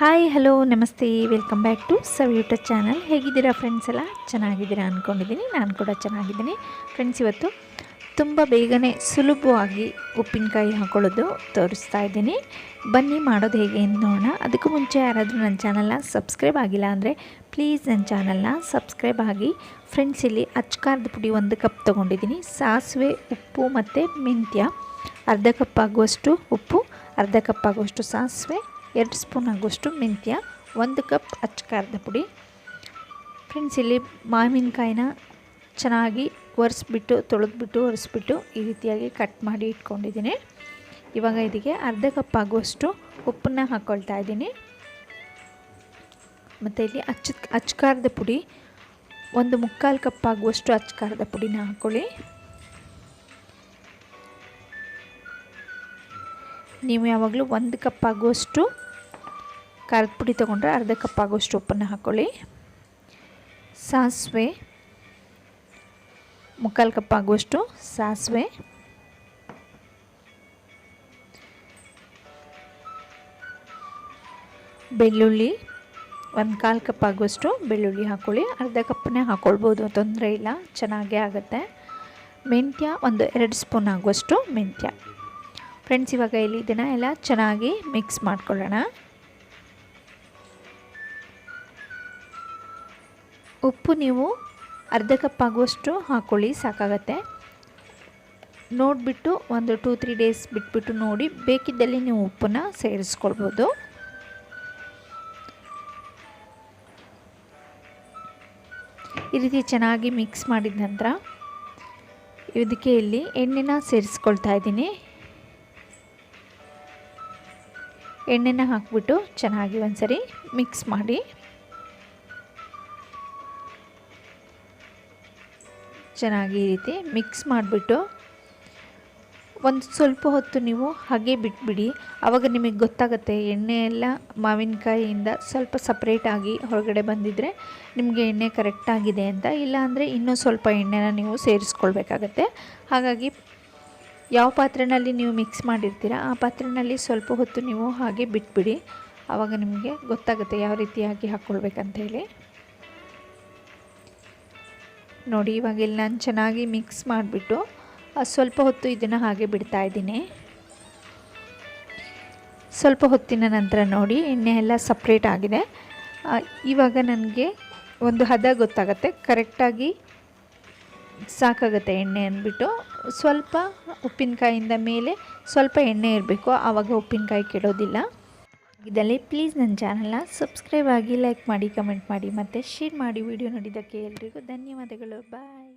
Hi hello ನಮಸ್ತೆ welcome back to YouTube channel. ಹೇಗಿದ್ದೀರಾ friends? ಎಲ್ಲ ಚೆನ್ನಾಗಿದ್ದೀರಾ ಅಂದ್ಕೊಂಡಿದ್ದೀನಿ. ನಾನು ಕೂಡ ಚೆನ್ನಾಗಿದ್ದೀನಿ ಫ್ರೆಂಡ್ಸ್. ಇವತ್ತು ತುಂಬ ಬೇಗನೆ ಸುಲಭವಾಗಿ ಉಪ್ಪಿನಕಾಯಿ ಹಾಕೊಳ್ಳೋದು ತೋರಿಸ್ತಾ ಇದ್ದೀನಿ. ಬನ್ನಿ ಮಾಡೋದು ಹೇಗೆ ಅಂತ ನೋಡೋಣ. ಅದಕ್ಕೂ ಮುಂಚೆ ಯಾರಾದರೂ ನನ್ನ ಚಾನಲ್ನ ಸಬ್ಸ್ಕ್ರೈಬ್ ಆಗಿಲ್ಲ ಅಂದರೆ ಪ್ಲೀಸ್ ನನ್ನ ಚಾನಲ್ನ ಸಬ್ಸ್ಕ್ರೈಬ್ ಆಗಿ. ಫ್ರೆಂಡ್ಸ್, ಇಲ್ಲಿ ಅಚ್ಕಾರದ ಪುಡಿ 1 ಕಪ್ ತೊಗೊಂಡಿದ್ದೀನಿ. ಸಾಸಿವೆ, ಉಪ್ಪು ಮತ್ತು ಮೆಂತ್ಯ ಅರ್ಧ ಕಪ್ ಆಗುವಷ್ಟು ಉಪ್ಪು, ಅರ್ಧ ಕಪ್ ಆಗುವಷ್ಟು ಸಾಸಿವೆ, 2 ಸ್ಪೂನ್ ಆಗುವಷ್ಟು ಮೆಂತ್ಯ, 1 ಕಪ್ ಅಚ್ಕಾರದ ಪುಡಿ. ಫ್ರೆಂಡ್ಸ್, ಇಲ್ಲಿ ಮಾವಿನಕಾಯಿನ ಚೆನ್ನಾಗಿ ಒರೆಸ್ಬಿಟ್ಟು ಈ ರೀತಿಯಾಗಿ ಕಟ್ ಮಾಡಿ ಇಟ್ಕೊಂಡಿದ್ದೀನಿ. ಇವಾಗ ಇದಕ್ಕೆ ಅರ್ಧ ಕಪ್ ಆಗುವಷ್ಟು ಉಪ್ಪನ್ನು ಹಾಕ್ಕೊಳ್ತಾ ಇದ್ದೀನಿ. ಮತ್ತು ಇಲ್ಲಿ ಅಚ್ಕಾರದ ಪುಡಿ 1/4 ಕಪ್ ಆಗುವಷ್ಟು ಅಚ್ಕಾರದ ಪುಡಿನ ಹಾಕ್ಕೊಳ್ಳಿ. ನೀವು ಯಾವಾಗಲೂ 1 ಕಪ್ ಆಗುವಷ್ಟು ಖಾರದ ಪುಡಿ ತೊಗೊಂಡ್ರೆ ಅರ್ಧ ಕಪ್ ಆಗುವಷ್ಟು ಉಪ್ಪನ್ನು ಹಾಕ್ಕೊಳ್ಳಿ. ಸಾಸಿವೆ 1/4 ಕಪ್ ಆಗುವಷ್ಟು ಸಾಸಿವೆ, ಬೆಳ್ಳುಳ್ಳಿ 1/4 ಕಪ್ ಆಗುವಷ್ಟು ಬೆಳ್ಳುಳ್ಳಿ ಹಾಕ್ಕೊಳ್ಳಿ. ಅರ್ಧ ಕಪ್ಪನ್ನೇ ಹಾಕ್ಕೊಳ್ಬೋದು, ತೊಂದರೆ ಇಲ್ಲ, ಚೆನ್ನಾಗೇ ಆಗುತ್ತೆ. ಮೆಂತ್ಯ 2 ಸ್ಪೂನ್ ಆಗುವಷ್ಟು ಮೆಂತ್ಯ. ಫ್ರೆಂಡ್ಸ್, ಇವಾಗ ಇಲ್ಲಿ ಇದನ್ನು ಎಲ್ಲ ಚೆನ್ನಾಗಿ ಮಿಕ್ಸ್ ಮಾಡ್ಕೊಳ್ಳೋಣ. ಉಪ್ಪು ನೀವು ಅರ್ಧ ಕಪ್ ಆಗುವಷ್ಟು ಹಾಕ್ಕೊಳ್ಳಿ, ಸಾಕಾಗತ್ತೆ. ನೋಡಿಬಿಟ್ಟು ಒಂದು 2-3 ಡೇಸ್ ಬಿಟ್ಬಿಟ್ಟು ನೋಡಿ, ಬೇಕಿದ್ದಲ್ಲಿ ನೀವು ಉಪ್ಪನ್ನು ಸೇರಿಸ್ಕೊಳ್ಬೋದು. ಈ ರೀತಿ ಚೆನ್ನಾಗಿ ಮಿಕ್ಸ್ ಮಾಡಿದ ನಂತರ ಇದಕ್ಕೆ ಇಲ್ಲಿ ಎಣ್ಣೆನ ಸೇರಿಸ್ಕೊಳ್ತಾ ಇದ್ದೀನಿ. ಎಣ್ಣೆನ ಹಾಕ್ಬಿಟ್ಟು ಚೆನ್ನಾಗಿ ಒಂದ್ಸರಿ ಮಿಕ್ಸ್ ಮಾಡಿ. ಚೆನ್ನಾಗಿ ಈ ರೀತಿ ಮಿಕ್ಸ್ ಮಾಡಿಬಿಟ್ಟು ಒಂದು ಸ್ವಲ್ಪ ಹೊತ್ತು ನೀವು ಹಾಗೆ ಬಿಟ್ಬಿಡಿ. ಆವಾಗ ನಿಮಗೆ ಗೊತ್ತಾಗುತ್ತೆ, ಎಣ್ಣೆ ಎಲ್ಲ ಮಾವಿನಕಾಯಿಯಿಂದ ಸ್ವಲ್ಪ ಸಪ್ರೇಟಾಗಿ ಹೊರಗಡೆ ಬಂದಿದ್ದರೆ ನಿಮಗೆ ಎಣ್ಣೆ ಕರೆಕ್ಟಾಗಿದೆ ಅಂತ. ಇಲ್ಲಾಂದರೆ ಇನ್ನೂ ಸ್ವಲ್ಪ ಎಣ್ಣೆನ ನೀವು ಸೇರಿಸ್ಕೊಳ್ಬೇಕಾಗತ್ತೆ. ಹಾಗಾಗಿ ಯಾವ ಪಾತ್ರೆಯಲ್ಲಿ ನೀವು ಮಿಕ್ಸ್ ಮಾಡಿರ್ತೀರ ಆ ಪಾತ್ರೆಯಲ್ಲಿ ಸ್ವಲ್ಪ ಹೊತ್ತು ನೀವು ಹಾಗೆ ಬಿಟ್ಬಿಡಿ. ಆವಾಗ ನಿಮಗೆ ಗೊತ್ತಾಗುತ್ತೆ ಯಾವ ರೀತಿಯಾಗಿ ಹಾಕ್ಕೊಳ್ಬೇಕಂತೇಳಿ. ನೋಡಿ, ಇವಾಗ ಇಲ್ಲಿ ನಾನು ಚೆನ್ನಾಗಿ ಮಿಕ್ಸ್ ಮಾಡಿಬಿಟ್ಟು ಸ್ವಲ್ಪ ಹೊತ್ತು ಇದನ್ನು ಹಾಗೆ ಬಿಡ್ತಾ ಇದ್ದೀನಿ. ಸ್ವಲ್ಪ ಹೊತ್ತಿನ ನಂತರ ನೋಡಿ, ಎಣ್ಣೆ ಎಲ್ಲ ಸಪ್ರೇಟ್ ಆಗಿದೆ. ಇವಾಗ ನನಗೆ ಒಂದು ಹದ ಗೊತ್ತಾಗುತ್ತೆ, ಕರೆಕ್ಟಾಗಿ ಸಾಕಾಗುತ್ತೆ ಎಣ್ಣೆ ಅಂದ್ಬಿಟ್ಟು. ಸ್ವಲ್ಪ ಉಪ್ಪಿನಕಾಯಿಂದ ಮೇಲೆ ಸ್ವಲ್ಪ ಎಣ್ಣೆ ಇರಬೇಕು, ಆವಾಗ ಉಪ್ಪಿನಕಾಯಿ ಕೆಡೋದಿಲ್ಲ. ಇದರಲ್ಲಿ ಪ್ಲೀಸ್ ನನ್ನ ಚಾನಲ್ನ ಸಬ್ಸ್ಕ್ರೈಬ್ ಆಗಿ, ಲೈಕ್ ಮಾಡಿ, ಕಮೆಂಟ್ ಮಾಡಿ ಮತ್ತು ಶೇರ್ ಮಾಡಿ. ವಿಡಿಯೋ ನೋಡಿದ್ದಕ್ಕೆ ಎಲ್ರಿಗೂ ಧನ್ಯವಾದಗಳು. ಬಾಯ್.